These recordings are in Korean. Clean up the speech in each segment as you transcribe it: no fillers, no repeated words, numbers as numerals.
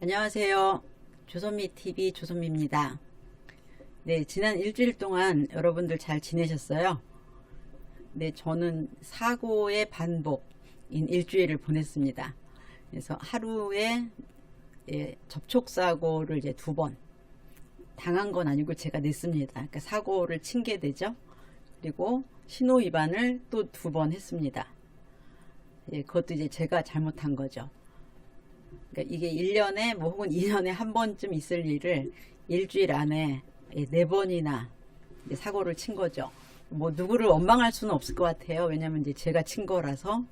안녕하세요. 조선미TV 조선미입니다. 네, 지난 일주일 동안 여러분들 잘 지내셨어요? 네, 저는 사고의 반복인 일주일을 보냈습니다. 그래서 하루에 접촉사고를 이제 2번 당한 건 아니고 제가 냈습니다. 그러니까 사고를 친 게 되죠. 그리고 신호 위반을 또 2번 했습니다. 그것도 이제 제가 잘못한 거죠. 그러니까 이게 1년에 뭐 혹은 2년에 한 번쯤 있을 일을 일주일 안에 4번이나 사고를 친 거죠. 뭐 누구를 원망할 수는 없을 것 같아요. 왜냐면 이제 제가 친 거라서.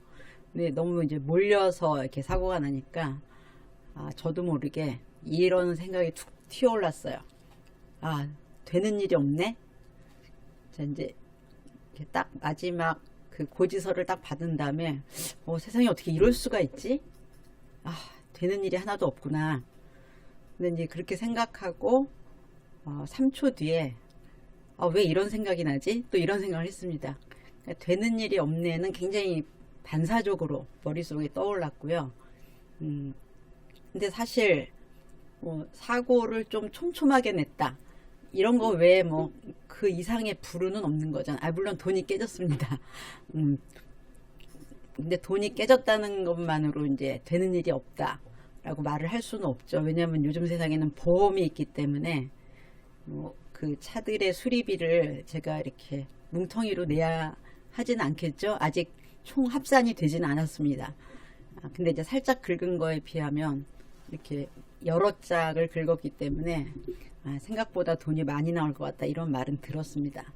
근데 너무 이제 몰려서 이렇게 사고가 나니까 저도 모르게 이런 생각이 툭 튀어올랐어요. 되는 일이 없네. 자, 이제 딱 마지막 그 고지서를 딱 받은 다음에 세상에 어떻게 이럴 수가 있지? 되는 일이 하나도 없구나. 근데 이제 그렇게 생각하고 3초 뒤에 왜 이런 생각이 나지? 또 이런 생각을 했습니다. 그러니까 되는 일이 없네는 굉장히 반사적으로 머릿속에 떠올랐고요. 근데 사실 사고를 좀 촘촘하게 냈다. 이런 거 외에 뭐 그 이상의 불운은 없는 거잖아. 물론 돈이 깨졌습니다. 근데 돈이 깨졌다는 것만으로 이제 되는 일이 없다라고 말을 할 수는 없죠. 왜냐하면 요즘 세상에는 보험이 있기 때문에 그 차들의 수리비를 제가 이렇게 뭉텅이로 내야 하진 않겠죠. 아직 총 합산이 되지는 않았습니다. 근데 이제 살짝 긁은 거에 비하면 이렇게 여러 짝을 긁었기 때문에 생각보다 돈이 많이 나올 것 같다, 이런 말은 들었습니다.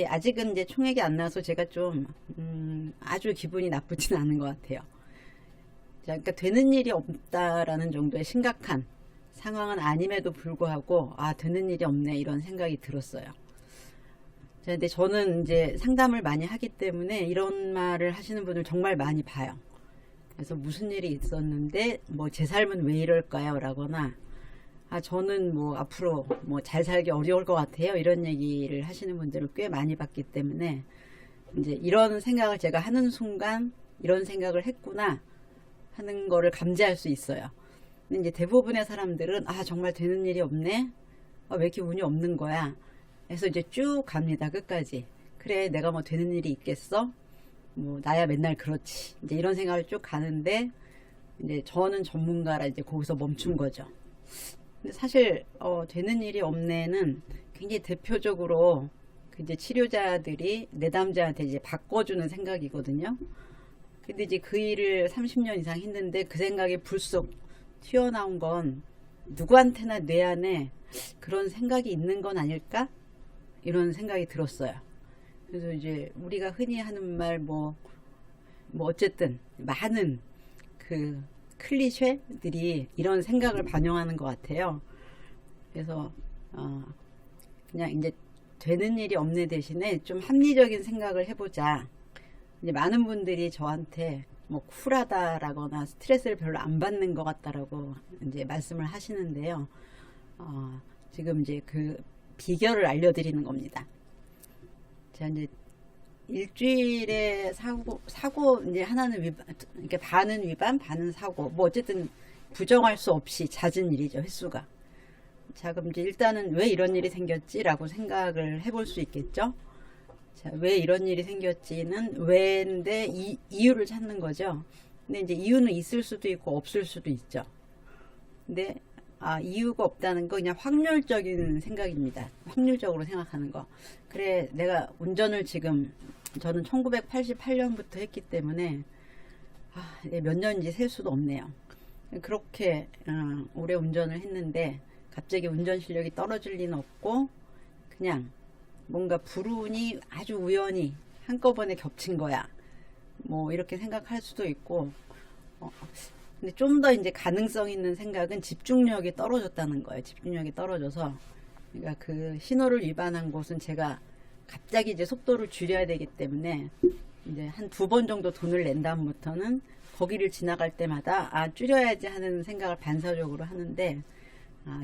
아직은 이제 총액이 안 나와서 제가 좀 아주 기분이 나쁘진 않은 것 같아요. 자, 그러니까 되는 일이 없다라는 정도의 심각한 상황은 아님에도 불구하고 되는 일이 없네, 이런 생각이 들었어요. 자, 근데 저는 이제 상담을 많이 하기 때문에 이런 말을 하시는 분을 정말 많이 봐요. 그래서 무슨 일이 있었는데 뭐 제 삶은 왜 이럴까요? 라거나 저는 뭐 앞으로 뭐 잘 살기 어려울 것 같아요, 이런 얘기를 하시는 분들을 꽤 많이 봤기 때문에 이제 이런 생각을 제가 하는 순간 이런 생각을 했구나 하는 거를 감지할 수 있어요. 근데 이제 대부분의 사람들은 정말 되는 일이 없네, 왜 이렇게 운이 없는 거야, 그래서 이제 쭉 갑니다, 끝까지. 그래, 내가 뭐 되는 일이 있겠어, 뭐 나야 맨날 그렇지, 이제 이런 생각을 쭉 가는데 이제 저는 전문가라 이제 거기서 멈춘 거죠. 근데 사실 되는 일이 없네는 굉장히 대표적으로 그 이제 치료자들이 내담자한테 이제 바꿔주는 생각이거든요. 근데 이제 그 일을 30년 이상 했는데 그 생각이 불쑥 튀어나온 건 누구한테나 뇌 안에 그런 생각이 있는 건 아닐까? 이런 생각이 들었어요. 그래서 이제 우리가 흔히 하는 말 뭐 어쨌든 많은 그 클리셰들이 이런 생각을 반영하는 것 같아요. 그래서 그냥 이제 되는 일이 없네 대신에 좀 합리적인 생각을 해보자. 이제 많은 분들이 저한테 뭐 쿨하다라거나 스트레스를 별로 안 받는 것 같다라고 이제 말씀을 하시는데요. 지금 이제 그 비결을 알려드리는 겁니다. 자, 이제 일주일에 사고 이제 하나는 위반, 그러니까 반은 위반, 반은 사고, 뭐 어쨌든 부정할 수 없이 잦은 일이죠, 횟수가. 자, 그럼 이제 일단은 왜 이런 일이 생겼지라고 생각을 해볼 수 있겠죠. 자, 왜 이런 일이 생겼지는 왜인데 이유를 찾는 거죠. 근데 이제 이유는 있을 수도 있고 없을 수도 있죠. 근데 이유가 없다는 거 그냥 확률적인 생각입니다. 확률적으로 생각하는 거. 그래, 내가 운전을 지금 저는 1988년부터 했기 때문에 몇 년인지 셀 수도 없네요. 그렇게 오래 운전을 했는데 갑자기 운전 실력이 떨어질 리는 없고 그냥 뭔가 불운이 아주 우연히 한꺼번에 겹친 거야, 뭐 이렇게 생각할 수도 있고 근데 좀 더 이제 가능성 있는 생각은 집중력이 떨어졌다는 거예요. 집중력이 떨어져서, 그러니까 그 신호를 위반한 곳은 제가 갑자기 이제 속도를 줄여야 되기 때문에 이제 한 2번 정도 돈을 낸 다음부터는 거기를 지나갈 때마다 줄여야지 하는 생각을 반사적으로 하는데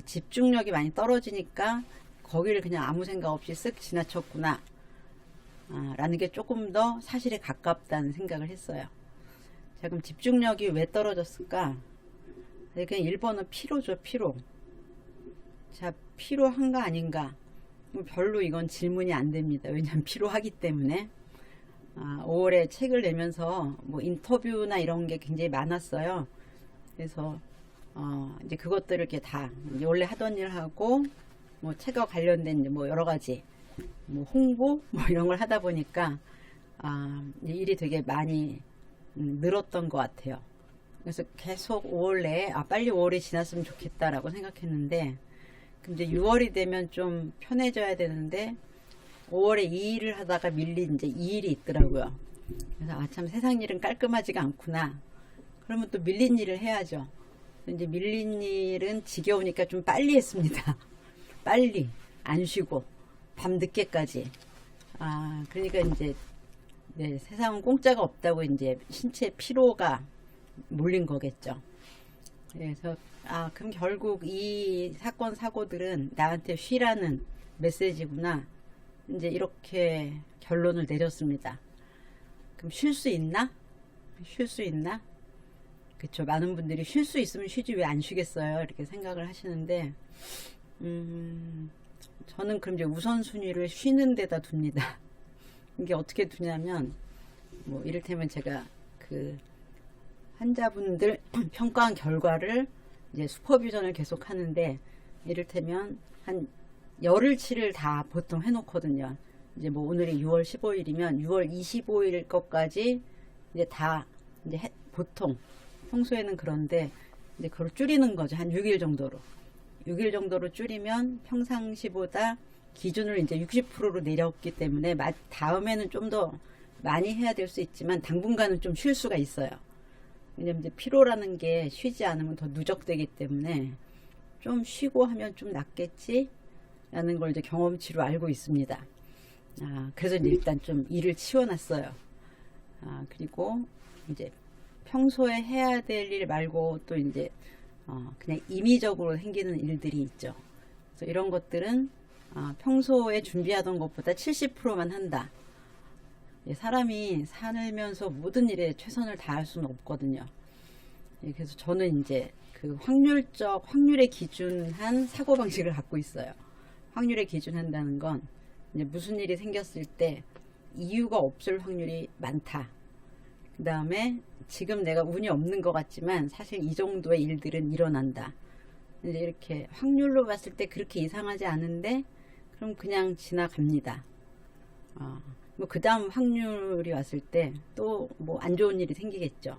집중력이 많이 떨어지니까 거기를 그냥 아무 생각 없이 쓱 지나쳤구나 라는 게 조금 더 사실에 가깝다는 생각을 했어요. 자, 그럼 집중력이 왜 떨어졌을까? 그러니까 1번은 피로죠, 피로. 자, 피로한가 아닌가? 뭐 별로 이건 질문이 안 됩니다. 왜냐하면 피로하기 때문에. 5월에 책을 내면서 뭐 인터뷰나 이런 게 굉장히 많았어요. 그래서 이제 그것들을 이렇게 다 이제 원래 하던 일 하고 뭐 책과 관련된 이제 뭐 여러 가지 뭐 홍보 뭐 이런 걸 하다 보니까 이제 일이 되게 많이 늘었던 것 같아요. 그래서 계속 5월 내에 빨리 5월이 지났으면 좋겠다라고 생각했는데 이제 6월이 되면 좀 편해져야 되는데 5월에 이 일을 하다가 밀린 이제 이 일이 있더라고요. 그래서 참 세상 일은 깔끔하지가 않구나. 그러면 또 밀린 일을 해야죠. 이제 밀린 일은 지겨우니까 좀 빨리 했습니다. 빨리 안 쉬고 밤 늦게까지. 그러니까 이제 네, 세상은 공짜가 없다고 이제 신체 피로가 몰린 거겠죠. 그래서 그럼 결국 이 사건 사고들은 나한테 쉬라는 메시지구나. 이제 이렇게 결론을 내렸습니다. 그럼 쉴 수 있나? 쉴 수 있나? 그쵸. 많은 분들이 쉴 수 있으면 쉬지 왜 안 쉬겠어요? 이렇게 생각을 하시는데, 저는 그럼 이제 우선순위를 쉬는 데다 둡니다. 이게 어떻게 두냐면, 뭐, 이를테면 제가 그 환자분들 평가한 결과를 이제 슈퍼비전을 계속 하는데, 이를테면 한 열흘치를 다 보통 해놓거든요. 이제 뭐 오늘이 6월 15일이면 6월 25일 것까지 이제 다 이제 보통 평소에는 그런데 이제 그걸 줄이는 거죠. 한 6일 정도로. 6일 정도로 줄이면 평상시보다 기준을 이제 60%로 내렸기 때문에 다음에는 좀 더 많이 해야 될 수 있지만 당분간은 좀 쉴 수가 있어요. 왜냐면 이제 피로라는 게 쉬지 않으면 더 누적되기 때문에 좀 쉬고 하면 좀 낫겠지 라는 걸 이제 경험치로 알고 있습니다. 그래서 이제 일단 좀 일을 치워놨어요. 그리고 이제 평소에 해야 될 일 말고 또 이제 그냥 임의적으로 생기는 일들이 있죠. 그래서 이런 것들은 평소에 준비하던 것보다 70%만 한다. 사람이 살면서 모든 일에 최선을 다할 수는 없거든요. 그래서 저는 이제 그 확률에 기준한 사고방식을 갖고 있어요. 확률에 기준한다는 건 이제 무슨 일이 생겼을 때 이유가 없을 확률이 많다. 그 다음에 지금 내가 운이 없는 것 같지만 사실 이 정도의 일들은 일어난다. 이제 이렇게 확률로 봤을 때 그렇게 이상하지 않은데 그럼 그냥 지나갑니다. 뭐 그 다음 확률이 왔을 때 또 뭐 안 좋은 일이 생기겠죠.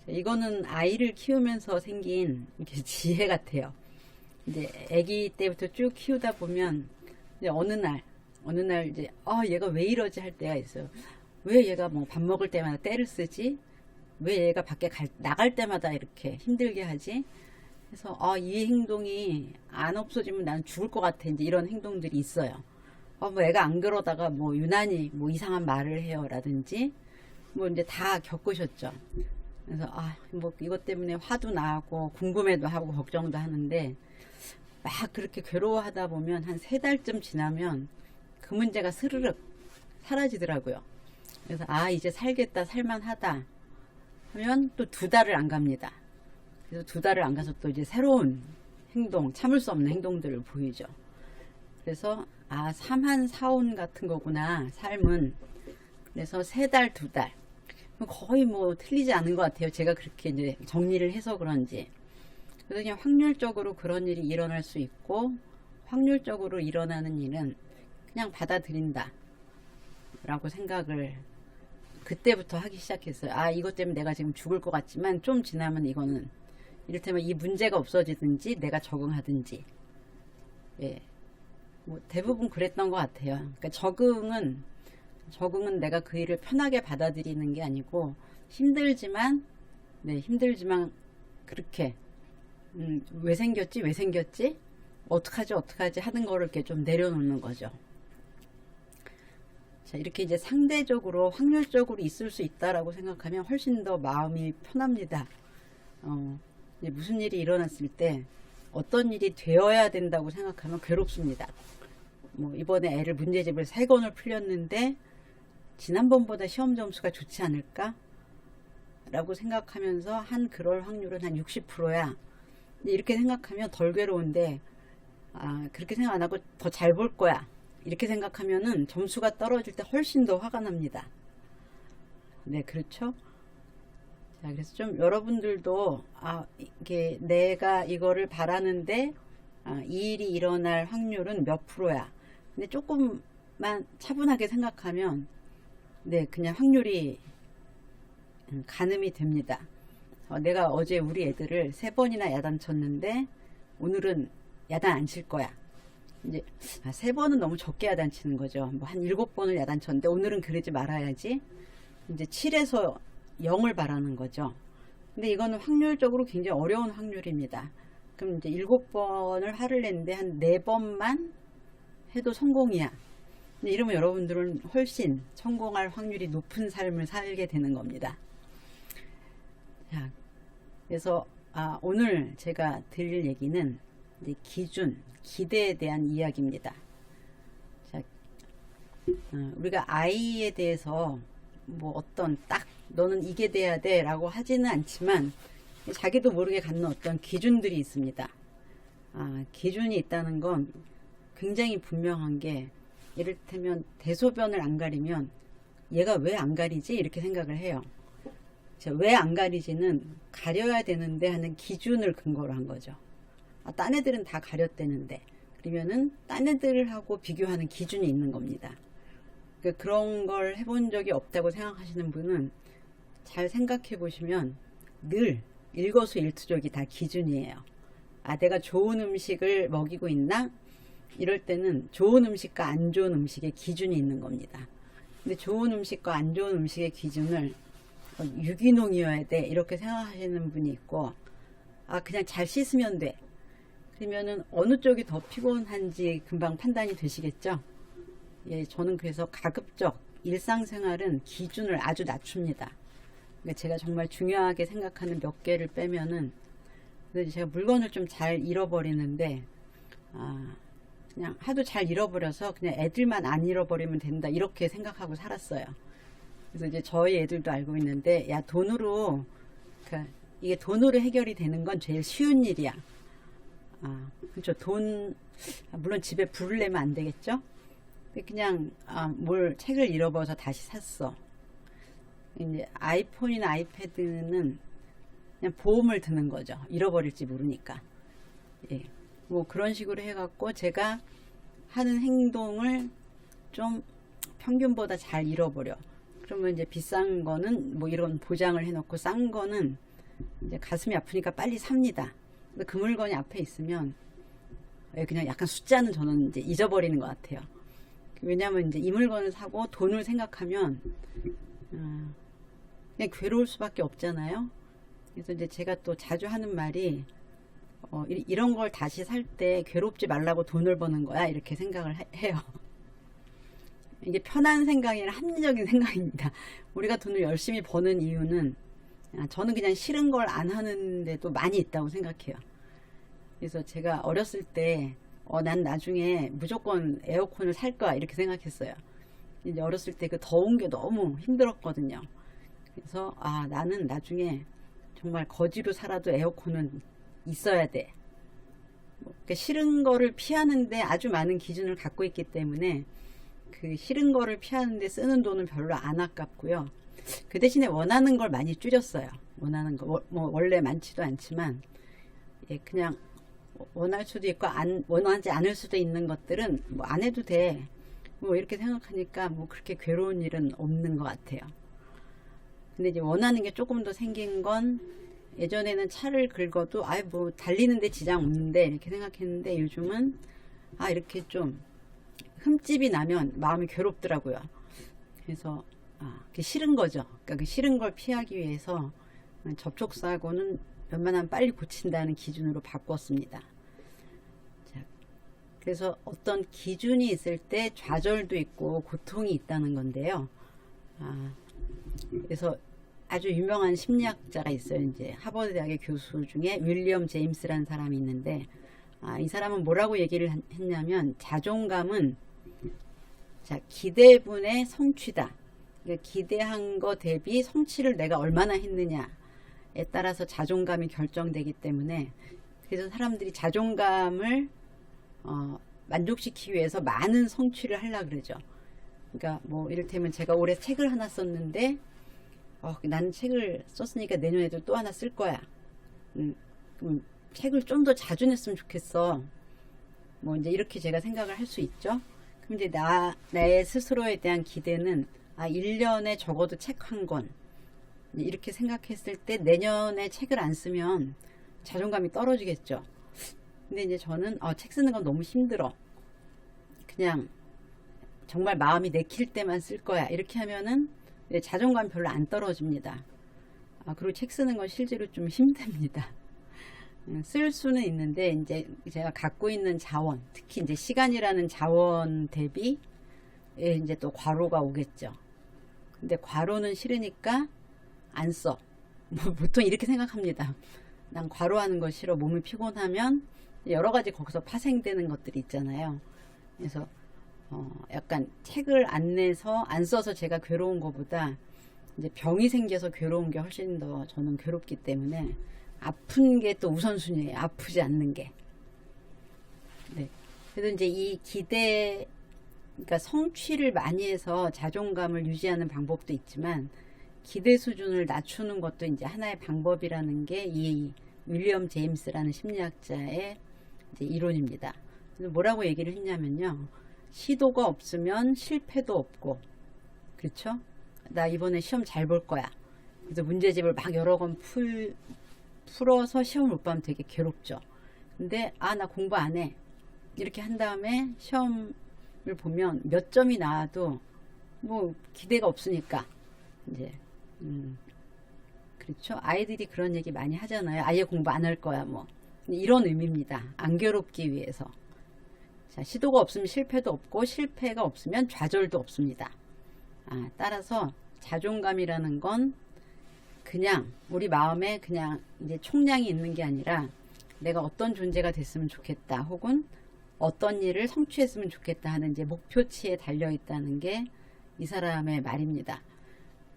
이거는 아이를 키우면서 생긴 이렇게 지혜 같아요. 이제 아기 때부터 쭉 키우다 보면 이제 어느 날 이제 얘가 왜 이러지 할 때가 있어요. 왜 얘가 뭐 밥 먹을 때마다 떼를 쓰지? 왜 얘가 밖에 나갈 때마다 이렇게 힘들게 하지? 그래서 이 행동이 안 없어지면 나는 죽을 것 같아. 이제 이런 행동들이 있어요. 뭐 애가 안 그러다가 뭐 유난히 뭐 이상한 말을 해요 라든지 뭐 이제 다 겪으셨죠. 그래서 뭐 이것 때문에 화도 나고 궁금해도 하고 걱정도 하는데 막 그렇게 괴로워하다 보면 한 3달쯤 지나면 그 문제가 스르륵 사라지더라고요. 그래서 이제 살겠다, 살만하다 하면 또 2달을 안 갑니다. 그래서 2달을 안 가서 또 이제 새로운 행동, 참을 수 없는 행동들을 보이죠. 그래서 3한 4온 같은 거구나 삶은. 그래서 3달, 2달 거의 뭐 틀리지 않은 것 같아요. 제가 그렇게 이제 정리를 해서 그런지. 그래서 그냥 확률적으로 그런 일이 일어날 수 있고 확률적으로 일어나는 일은 그냥 받아들인다 라고 생각을 그때부터 하기 시작했어요. 이것 때문에 내가 지금 죽을 것 같지만 좀 지나면 이거는 이를테면 이 문제가 없어지든지 내가 적응하든지 뭐 대부분 그랬던 것 같아요. 그러니까 적응은 내가 그 일을 편하게 받아들이는 게 아니고 힘들지만 그렇게 왜 생겼지 어떡하지 하는 거를 이렇게 좀 내려놓는 거죠. 자, 이렇게 이제 상대적으로 확률적으로 있을 수 있다라고 생각하면 훨씬 더 마음이 편합니다. 이제 무슨 일이 일어났을 때 어떤 일이 되어야 된다고 생각하면 괴롭습니다. 뭐 이번에 애를 문제집을 3권을 풀렸는데 지난번보다 시험 점수가 좋지 않을까? 라고 생각하면서 한 그럴 확률은 한 60%야. 이렇게 생각하면 덜 괴로운데, 그렇게 생각 안 하고 더 잘 볼 거야. 이렇게 생각하면은 점수가 떨어질 때 훨씬 더 화가 납니다. 네, 그렇죠? 자, 그래서 좀 여러분들도, 이게 내가 이거를 바라는데, 이 일이 일어날 확률은 몇 프로야. 근데 조금만 차분하게 생각하면, 네, 그냥 확률이 가늠이 됩니다. 내가 어제 우리 애들을 3번이나 야단쳤는데 오늘은 야단 안 칠 거야. 이제 3번은 너무 적게 야단치는 거죠. 뭐 한 7번을 야단쳤는데 오늘은 그러지 말아야지. 이제 7에서 0을 바라는 거죠. 근데 이거는 확률적으로 굉장히 어려운 확률입니다. 그럼 이제 7번을 화를 냈는데 한 4번만 해도 성공이야. 이러면 여러분들은 훨씬 성공할 확률이 높은 삶을 살게 되는 겁니다. 자, 그래서 오늘 제가 드릴 얘기는 이제 기준, 기대에 대한 이야기입니다. 자, 우리가 아이에 대해서 뭐 어떤 딱 너는 이게 돼야 돼 라고 하지는 않지만 자기도 모르게 갖는 어떤 기준들이 있습니다. 기준이 있다는 건 굉장히 분명한 게, 이를테면 대소변을 안 가리면 얘가 왜 안 가리지? 이렇게 생각을 해요. 왜 안 가리지는 가려야 되는데 하는 기준을 근거로 한 거죠. 딴 애들은 다 가렸대는데, 그러면은 딴 애들하고 비교하는 기준이 있는 겁니다. 그런 걸 해본 적이 없다고 생각하시는 분은 잘 생각해 보시면 늘 일거수일투족이 다 기준이에요. 내가 좋은 음식을 먹이고 있나? 이럴 때는 좋은 음식과 안 좋은 음식의 기준이 있는 겁니다. 근데 좋은 음식과 안 좋은 음식의 기준을 유기농이어야 돼 이렇게 생각하시는 분이 있고, 그냥 잘 씻으면 돼. 그러면은 어느 쪽이 더 피곤한지 금방 판단이 되시겠죠? 예, 저는 그래서 가급적 일상생활은 기준을 아주 낮춥니다. 그러니까 제가 정말 중요하게 생각하는 몇 개를 빼면은, 근데 제가 물건을 좀 잘 잃어버리는데, 그냥 하도 잘 잃어버려서 그냥 애들만 안 잃어버리면 된다 이렇게 생각하고 살았어요. 그래서 이제 저희 애들도 알고 있는데, 야, 돈으로, 그러니까 이게 돈으로 해결이 되는 건 제일 쉬운 일이야. 그렇죠. 물론 집에 불을 내면 안 되겠죠? 그냥, 책을 잃어버려서 다시 샀어. 이제 아이폰이나 아이패드는 그냥 보험을 드는 거죠. 잃어버릴지 모르니까. 예. 뭐 그런 식으로 해갖고 제가 하는 행동을 좀 평균보다 잘 잃어버려. 그러면 이제 비싼 거는 뭐 이런 보장을 해놓고, 싼 거는 이제 가슴이 아프니까 빨리 삽니다. 근데 그 물건이 앞에 있으면 그냥 약간 숫자는 저는 이제 잊어버리는 것 같아요. 왜냐하면 이제 이 물건을 사고 돈을 생각하면 그냥 괴로울 수밖에 없잖아요. 그래서 이제 제가 또 자주 하는 말이, 이런 걸 다시 살 때 괴롭지 말라고 돈을 버는 거야 이렇게 생각을 해요. 이게 편한 생각이 아니라 합리적인 생각입니다. 우리가 돈을 열심히 버는 이유는, 저는 그냥 싫은 걸 안 하는데도 많이 있다고 생각해요. 그래서 제가 어렸을 때 난 나중에 무조건 에어컨을 살 거야 이렇게 생각했어요. 이제 어렸을 때 그 더운 게 너무 힘들었거든요. 그래서 나는 나중에 정말 거지로 살아도 에어컨은 있어야 돼. 그러니까 싫은 거를 피하는데 아주 많은 기준을 갖고 있기 때문에 그 싫은 거를 피하는데 쓰는 돈은 별로 안 아깝고요. 그 대신에 원하는 걸 많이 줄였어요. 원하는 거 뭐 원래 많지도 않지만, 그냥 원할 수도 있고 원하지 않을 수도 있는 것들은 뭐 안 해도 돼. 뭐 이렇게 생각하니까 뭐 그렇게 괴로운 일은 없는 것 같아요. 근데 이제 원하는 게 조금 더 생긴 건, 예전에는 차를 긁어도 뭐 달리는데 지장 없는데 이렇게 생각했는데, 요즘은 이렇게 좀 흠집이 나면 마음이 괴롭더라고요. 그래서 그게 싫은 거죠. 그러니까 그 싫은 걸 피하기 위해서 접촉사고는 웬만하면 빨리 고친다는 기준으로 바꿨습니다. 자, 그래서 어떤 기준이 있을 때 좌절도 있고 고통이 있다는 건데요. 그래서 아주 유명한 심리학자가 있어요. 이제 하버드 대학의 교수 중에 윌리엄 제임스라는 사람이 있는데, 이 사람은 뭐라고 얘기를 했냐면, 자존감은 기대분의 성취다. 그러니까 기대한 거 대비 성취를 내가 얼마나 했느냐에 따라서 자존감이 결정되기 때문에, 그래서 사람들이 자존감을 만족시키기 위해서 많은 성취를 하려고 그러죠. 그러니까 뭐 이를테면 제가 올해 책을 하나 썼는데 나는 책을 썼으니까 내년에도 또 하나 쓸 거야. 그럼 책을 좀 더 자주 냈으면 좋겠어. 뭐 이제 이렇게 제가 생각을 할 수 있죠. 그럼 이제 내 스스로에 대한 기대는 1년에 적어도 책 한 권. 이렇게 생각했을 때 내년에 책을 안 쓰면 자존감이 떨어지겠죠. 근데 이제 저는 책 쓰는 건 너무 힘들어. 그냥 정말 마음이 내킬 때만 쓸 거야. 이렇게 하면은 자존감 별로 안 떨어집니다. 그리고 책 쓰는 건 실제로 좀 힘듭니다. 쓸 수는 있는데 이제 제가 갖고 있는 자원, 특히 이제 시간이라는 자원 대비 이제 또 과로가 오겠죠. 근데 과로는 싫으니까 안 써. 보통 이렇게 생각합니다. 난 과로하는 거 싫어. 몸이 피곤하면 여러 가지 거기서 파생되는 것들이 있잖아요. 그래서 약간 책을 안 내서 안 써서 제가 괴로운 것보다 이제 병이 생겨서 괴로운 게 훨씬 더 저는 괴롭기 때문에 아픈 게 또 우선순위예요. 아프지 않는 게. 네. 그래서 이제 이 기대, 그러니까 성취를 많이 해서 자존감을 유지하는 방법도 있지만 기대 수준을 낮추는 것도 이제 하나의 방법이라는 게 이 윌리엄 제임스라는 심리학자의 이제 이론입니다. 그래서 뭐라고 얘기를 했냐면요. 시도가 없으면 실패도 없고, 그렇죠? 나 이번에 시험 잘 볼 거야. 그래서 문제집을 막 여러 권 풀어서 시험을 못 보면 되게 괴롭죠. 근데 나 공부 안 해. 이렇게 한 다음에 시험을 보면 몇 점이 나와도 뭐 기대가 없으니까 이제 그렇죠. 아이들이 그런 얘기 많이 하잖아요. 아예 공부 안 할 거야 뭐 이런 의미입니다. 안 괴롭기 위해서. 자, 시도가 없으면 실패도 없고 실패가 없으면 좌절도 없습니다. 따라서 자존감이라는 건 그냥 우리 마음에 그냥 이제 총량이 있는 게 아니라 내가 어떤 존재가 됐으면 좋겠다 혹은 어떤 일을 성취했으면 좋겠다 하는 이제 목표치에 달려 있다는 게 이 사람의 말입니다.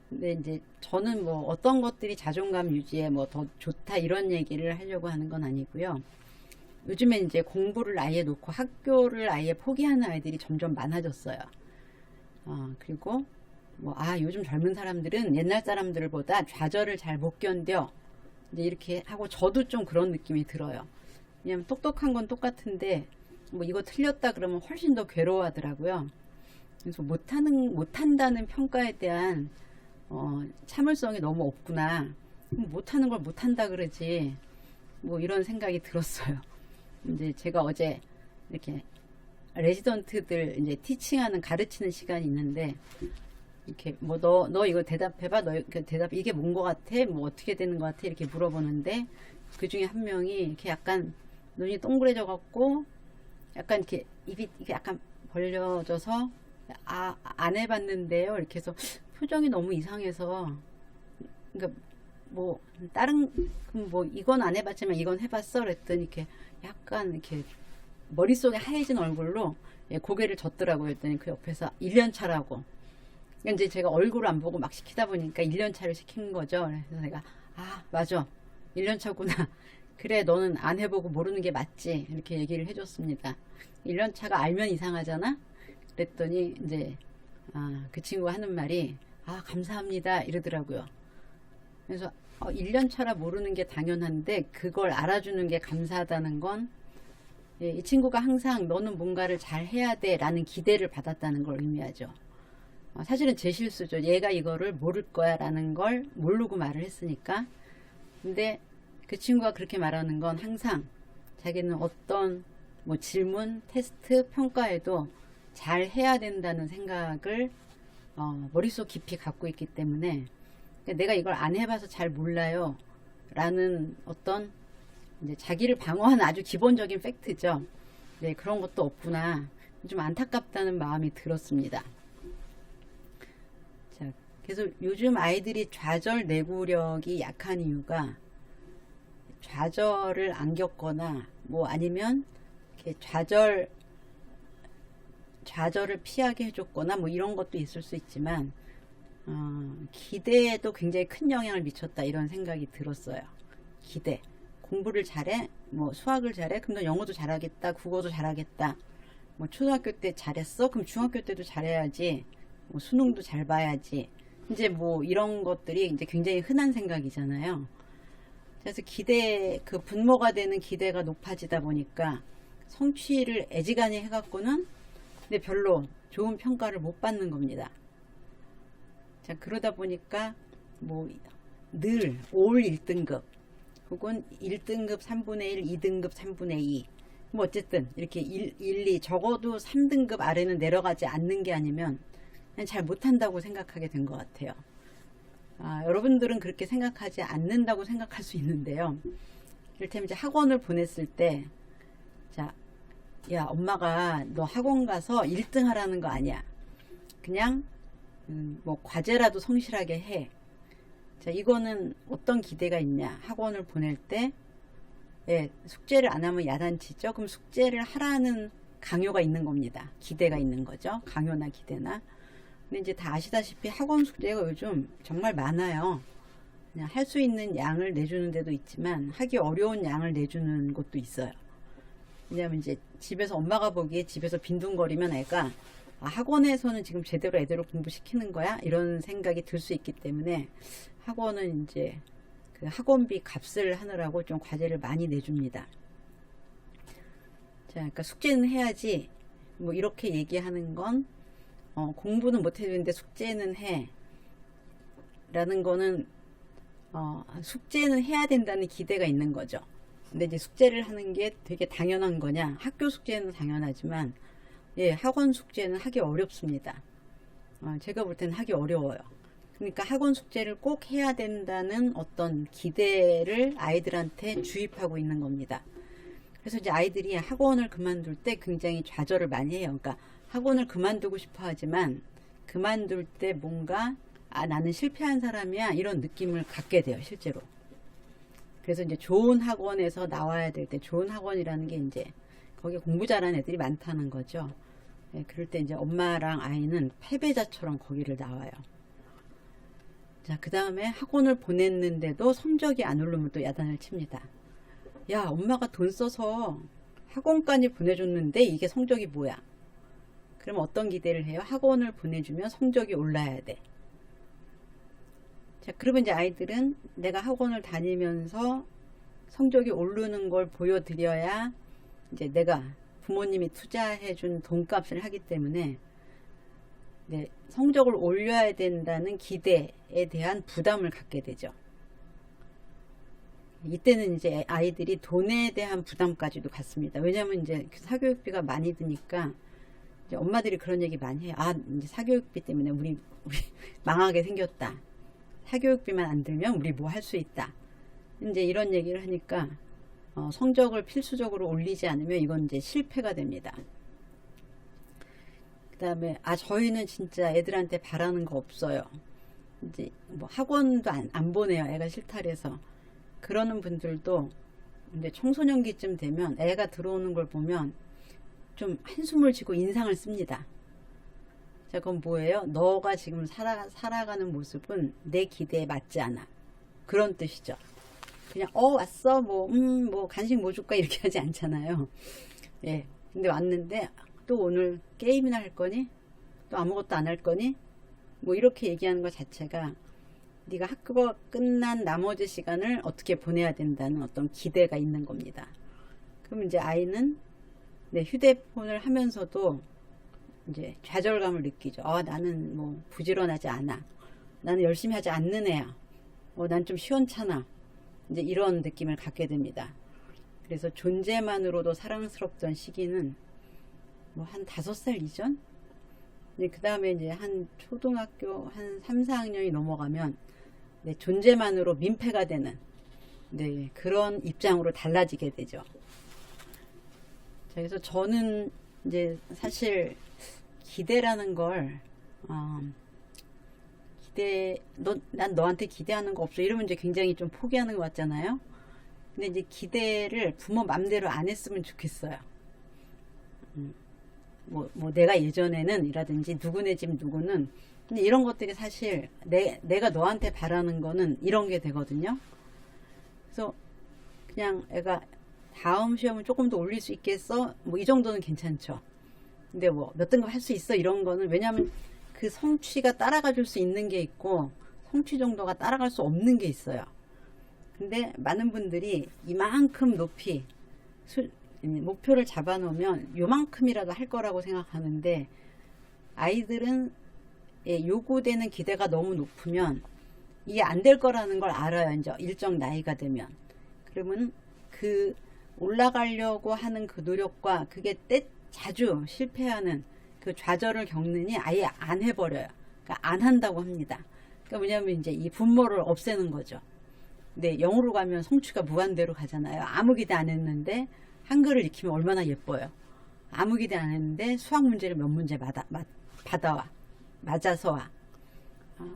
근데 이제 저는 뭐 어떤 것들이 자존감 유지에 뭐 더 좋다 이런 얘기를 하려고 하는 건 아니고요. 요즘에 이제 공부를 아예 놓고 학교를 아예 포기하는 아이들이 점점 많아졌어요. 그리고 요즘 젊은 사람들은 옛날 사람들보다 좌절을 잘 못 견뎌. 이제 이렇게 하고 저도 좀 그런 느낌이 들어요. 왜냐면 똑똑한 건 똑같은데 뭐 이거 틀렸다 그러면 훨씬 더 괴로워하더라고요. 그래서 못한다는 평가에 대한 참을성이 너무 없구나. 못하는 걸 못한다 그러지. 뭐 이런 생각이 들었어요. 이제 제가 어제 이렇게 레지던트들 이제 티칭하는 가르치는 시간이 있는데 이렇게 뭐 너 이거 대답해봐. 너 대답 이게 뭔 거 같아? 뭐 어떻게 되는 거 같아? 이렇게 물어보는데 그 중에 한 명이 이렇게 약간 눈이 동그래져 갖고 약간 이렇게 입이 이렇게 약간 벌려져서 안 해봤는데요. 이렇게 해서 표정이 너무 이상해서 그러니까 뭐 다른 뭐 이건 안 해봤지만 이건 해봤어. 그랬더니 이렇게 약간 이렇게 머릿속에 하얘진 얼굴로 고개를 젓더라고요. 했더니 그 옆에서 1년 차라고. 이제 제가 얼굴을 안 보고 막 시키다 보니까 1년 차를 시킨 거죠. 그래서 내가 맞아 1년 차구나. 그래 너는 안 해보고 모르는 게 맞지. 이렇게 얘기를 해줬습니다. 1년 차가 알면 이상하잖아. 그랬더니 이제 그 친구가 하는 말이 감사합니다 이러더라고요. 그래서 1년 차라 모르는 게 당연한데 그걸 알아주는 게 감사하다는 건 이 친구가 항상 너는 뭔가를 잘 해야 돼 라는 기대를 받았다는 걸 의미하죠. 사실은 제 실수죠. 얘가 이거를 모를 거야 라는 걸 모르고 말을 했으니까. 근데 그 친구가 그렇게 말하는 건 항상 자기는 어떤 뭐 질문, 테스트, 평가에도 잘 해야 된다는 생각을 머릿속 깊이 갖고 있기 때문에 내가 이걸 안 해봐서 잘 몰라요 라는 어떤 이제 자기를 방어하는 아주 기본적인 팩트죠. 네, 그런 것도 없구나. 좀 안타깝다는 마음이 들었습니다. 자, 그래서 요즘 아이들이 좌절 내구력이 약한 이유가 좌절을 안 겪거나 뭐 아니면 이렇게 좌절을 피하게 해줬거나 뭐 이런 것도 있을 수 있지만 기대에도 굉장히 큰 영향을 미쳤다 이런 생각이 들었어요. 기대. 공부를 잘해? 뭐 수학을 잘해? 그럼 너 영어도 잘하겠다. 국어도 잘하겠다. 뭐 초등학교 때 잘했어? 그럼 중학교 때도 잘해야지. 뭐 수능도 잘 봐야지. 이제 뭐 이런 것들이 이제 굉장히 흔한 생각이잖아요. 그래서 기대, 그 분모가 되는 기대가 높아지다 보니까 성취를 애지간히 해갖고는 근데 별로 좋은 평가를 못 받는 겁니다. 자, 그러다 보니까 뭐 늘 올 1등급 혹은 1등급 3분의 1, 2등급 3분의 2 뭐 어쨌든 이렇게 1, 2 적어도 3등급 아래는 내려가지 않는 게 아니면 그냥 잘 못한다고 생각하게 된 것 같아요. 여러분들은 그렇게 생각하지 않는다고 생각할 수 있는데요. 이를테면 이제 학원을 보냈을 때, 자, 야, 엄마가 너 학원 가서 1등 하라는 거 아니야. 그냥, 뭐, 과제라도 성실하게 해. 자, 이거는 어떤 기대가 있냐. 학원을 보낼 때, 예, 숙제를 안 하면 야단치죠. 그럼 숙제를 하라는 강요가 있는 겁니다. 기대가 있는 거죠. 강요나 기대나. 근데 이제 다 아시다시피 학원 숙제가 요즘 정말 많아요. 그냥 할 수 있는 양을 내주는 데도 있지만 하기 어려운 양을 내주는 곳도 있어요. 왜냐면 이제 집에서 엄마가 보기에 집에서 빈둥거리면 애가 학원에서는 지금 제대로 애들을 공부시키는 거야? 이런 생각이 들 수 있기 때문에 학원은 이제 그 학원비 값을 하느라고 좀 과제를 많이 내줍니다. 자, 그러니까 숙제는 해야지 뭐 이렇게 얘기하는 건 공부는 못 해주는데 숙제는 해. 라는 거는, 숙제는 해야 된다는 기대가 있는 거죠. 근데 이제 숙제를 하는 게 되게 당연한 거냐. 학교 숙제는 당연하지만, 예, 학원 숙제는 하기 어렵습니다. 제가 볼 때는 하기 어려워요. 그러니까 학원 숙제를 꼭 해야 된다는 어떤 기대를 아이들한테 주입하고 있는 겁니다. 그래서 이제 아이들이 학원을 그만둘 때 굉장히 좌절을 많이 해요. 그러니까 학원을 그만두고 싶어 하지만 그만둘 때 뭔가 나는 실패한 사람이야 이런 느낌을 갖게 돼요, 실제로. 그래서 이제 좋은 학원에서 나와야 될 때 좋은 학원이라는 게 이제 거기 공부 잘하는 애들이 많다는 거죠. 네, 그럴 때 이제 엄마랑 아이는 패배자처럼 거기를 나와요. 자, 그 다음에 학원을 보냈는데도 성적이 안 오르면 또 야단을 칩니다. 야, 엄마가 돈 써서 학원까지 보내줬는데 이게 성적이 뭐야? 그럼 어떤 기대를 해요? 학원을 보내주면 성적이 올라야 돼. 자, 그러면 이제 아이들은 내가 학원을 다니면서 성적이 오르는 걸 보여드려야 이제 내가 부모님이 투자해준 돈값을 하기 때문에 네, 성적을 올려야 된다는 기대에 대한 부담을 갖게 되죠. 이때는 이제 아이들이 돈에 대한 부담까지도 갖습니다. 왜냐하면 이제 사교육비가 많이 드니까 이제 엄마들이 그런 얘기 많이 해요. 이제 사교육비 때문에 우리 망하게 생겼다. 사교육비만 안 들면 우리 뭐 할 수 있다. 이제 이런 얘기를 하니까 성적을 필수적으로 올리지 않으면 이건 이제 실패가 됩니다. 그 다음에 저희는 진짜 애들한테 바라는 거 없어요. 이제 뭐 학원도 안 보내요. 애가 싫다 그래서. 그러는 분들도 이제 청소년기쯤 되면 애가 들어오는 걸 보면 좀 한숨을 쉬고 인상을 씁니다. 자, 그건 뭐예요? 너가 지금 살아가는 모습은 내 기대에 맞지 않아. 그런 뜻이죠. 그냥 왔어 뭐 간식 뭐 줄까 이렇게 하지 않잖아요. 예. 근데 왔는데 또 오늘 게임이나 할 거니? 또 아무것도 안 할 거니? 뭐 이렇게 얘기하는 것 자체가 네가 학교가 끝난 나머지 시간을 어떻게 보내야 된다는 어떤 기대가 있는 겁니다. 그럼 이제 아이는 휴대폰을 하면서도 이제 좌절감을 느끼죠. 나는 뭐 부지런하지 않아. 나는 열심히 하지 않는 애야. 난 좀 시원찮아. 이제 이런 느낌을 갖게 됩니다. 그래서 존재만으로도 사랑스럽던 시기는 뭐 한 5살 이전? 그 다음에 이제 한 초등학교 한 3, 4학년이 넘어가면 존재만으로 민폐가 되는 그런 입장으로 달라지게 되죠. 자, 그래서 저는 이제 사실 기대라는 걸 난 너한테 기대하는 거 없어 이러면 이제 굉장히 좀 포기하는 것 같잖아요. 근데 이제 기대를 부모 맘대로 안 했으면 좋겠어요. 뭐 내가 예전에는 이라든지 누구네 집 누구는 근데 이런 것들이 사실 내가 너한테 바라는 거는 이런 게 되거든요. 그래서 그냥 애가 다음 시험은 조금 더 올릴 수 있겠어? 뭐 이 정도는 괜찮죠. 근데 뭐 몇 등급 할 수 있어? 이런 거는 왜냐하면 그 성취가 따라가 줄 수 있는 게 있고 성취 정도가 따라갈 수 없는 게 있어요. 근데 많은 분들이 이만큼 높이 목표를 잡아 놓으면 요만큼이라도 할 거라고 생각하는데 아이들은 요구되는 기대가 너무 높으면 이게 안 될 거라는 걸 알아요. 이제 일정 나이가 되면. 그러면 그 올라가려고 하는 그 노력과 그게 자주 실패하는 그 좌절을 겪느니 아예 안 해버려요. 그러니까 안 한다고 합니다. 그러니까 뭐냐면 이제 이 분모를 없애는 거죠. 근데 영어로 가면 성취가 무한대로 가잖아요. 아무 기대 안 했는데 한글을 익히면 얼마나 예뻐요. 아무 기대 안 했는데 수학 문제를 몇 문제 받아와. 맞아서 와.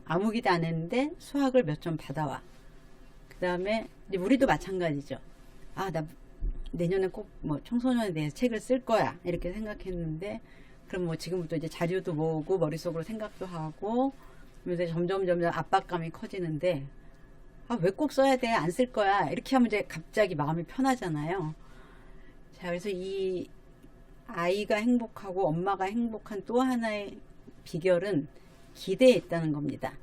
아무 기대 안 했는데 수학을 몇 점 받아와. 그 다음에 우리도 마찬가지죠. 나 내년에 꼭 뭐 청소년에 대해서 책을 쓸 거야 이렇게 생각했는데 그럼 뭐 지금부터 이제 자료도 모으고 머릿속으로 생각도 하고 그래서 점점 압박감이 커지는데 왜 꼭 써야 돼? 안 쓸 거야. 이렇게 하면 이제 갑자기 마음이 편하잖아요. 자, 그래서 이 아이가 행복하고 엄마가 행복한 또 하나의 비결은 기대에 있다는 겁니다.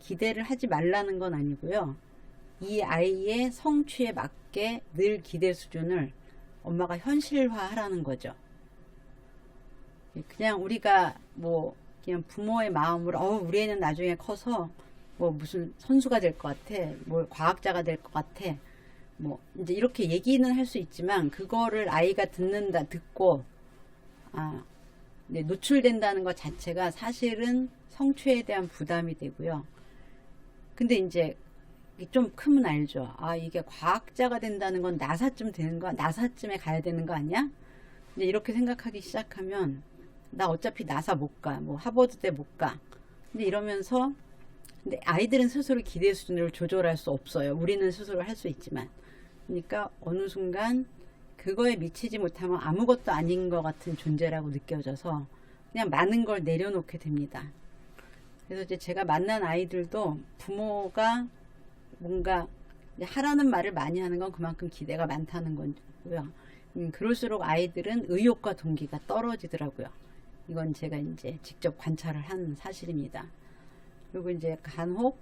기대를 하지 말라는 건 아니고요. 이 아이의 성취에 맞게 늘 기대 수준을 엄마가 현실화하라는 거죠. 그냥 우리가 뭐 그냥 부모의 마음으로 우리 애는 나중에 커서 뭐 무슨 선수가 될 것 같아, 뭐 과학자가 될 것 같아, 뭐 이제 이렇게 얘기는 할 수 있지만 그거를 아이가 듣고 노출된다는 것 자체가 사실은 성취에 대한 부담이 되고요. 근데 이제 좀 크면 알죠. 이게 과학자가 된다는 건 나사쯤 되는 거, 나사쯤에 가야 되는 거 아니야? 이제 이렇게 생각하기 시작하면 나 어차피 나사 못 가, 뭐 하버드대 못 가. 근데 이러면서 근데 아이들은 스스로 기대 수준을 조절할 수 없어요. 우리는 스스로 할 수 있지만. 그러니까 어느 순간 그거에 미치지 못하면 아무것도 아닌 것 같은 존재라고 느껴져서 그냥 많은 걸 내려놓게 됩니다. 그래서 이제 제가 만난 아이들도 부모가 뭔가 하라는 말을 많이 하는 건 그만큼 기대가 많다는 거고요. 그럴수록 아이들은 의욕과 동기가 떨어지더라고요. 이건 제가 이제 직접 관찰을 한 사실입니다. 그리고 이제 간혹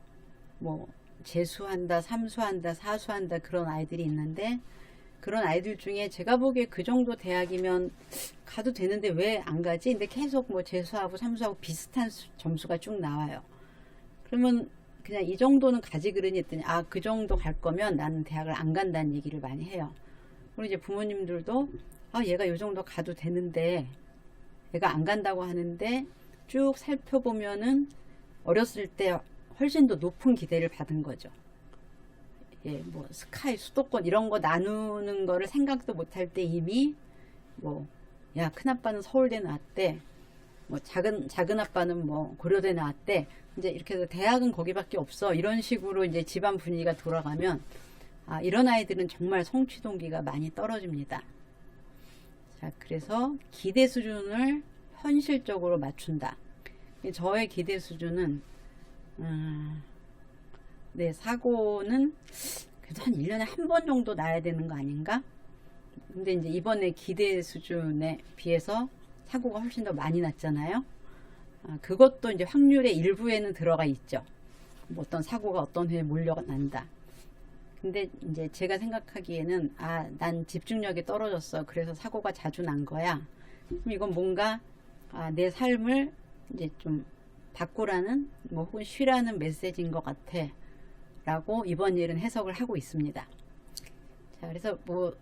뭐 재수한다, 삼수한다, 사수한다 그런 아이들이 있는데 그런 아이들 중에 제가 보기에 그 정도 대학이면 가도 되는데 왜 안 가지? 근데 계속 뭐 재수하고 삼수하고 비슷한 점수가 쭉 나와요. 그러면 그냥 이 정도는 가지 그러니 했더니 그 정도 갈 거면 나는 대학을 안 간다는 얘기를 많이 해요. 그리고 이제 부모님들도 얘가 이 정도 가도 되는데 얘가 안 간다고 하는데 쭉 살펴보면은 어렸을 때 훨씬 더 높은 기대를 받은 거죠. 뭐 스카이 수도권 이런 거 나누는 거를 생각도 못할 때 이미 뭐 야 큰아빠는 서울대 나왔대, 뭐 작은 아빠는 뭐 고려대 나왔대, 이제 이렇게 해서 대학은 거기밖에 없어 이런 식으로 이제 집안 분위기가 돌아가면 이런 아이들은 정말 성취 동기가 많이 떨어집니다. 자, 그래서 기대 수준을 현실적으로 맞춘다. 저의 기대 수준은 사고는 그래도 한 1년에 한 번 정도 나야 되는 거 아닌가? 근데 이제 이번에 기대 수준에 비해서 사고가 훨씬 더 많이 났잖아요. 그것도 이제 확률의 일부에는 들어가 있죠. 뭐 어떤 사고가 어떤 해에 몰려난다. 근데 이제 제가 생각하기에는 난 집중력이 떨어졌어. 그래서 사고가 자주 난 거야. 그럼 이건 뭔가 내 삶을 이제 좀 바꾸라는 뭐 혹은 쉬라는 메시지인 것 같아 라고 이번 일은 해석을 하고 있습니다. 자, 그래서 뭐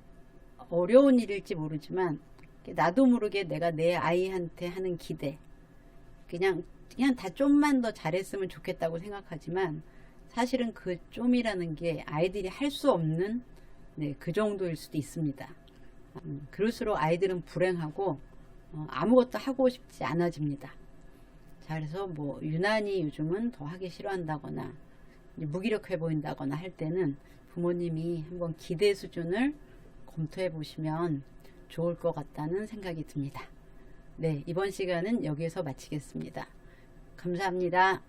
어려운 일일지 모르지만 나도 모르게 내가 내 아이한테 하는 기대 그냥 다 좀만 더 잘했으면 좋겠다고 생각하지만 사실은 그 좀이라는 게 아이들이 할 수 없는 그 정도일 수도 있습니다. 그럴수록 아이들은 불행하고 아무것도 하고 싶지 않아집니다. 자, 그래서 뭐 유난히 요즘은 더 하기 싫어한다거나 무기력해 보인다거나 할 때는 부모님이 한번 기대 수준을 검토해 보시면 좋을 것 같다는 생각이 듭니다. 네, 이번 시간은 여기에서 마치겠습니다. 감사합니다.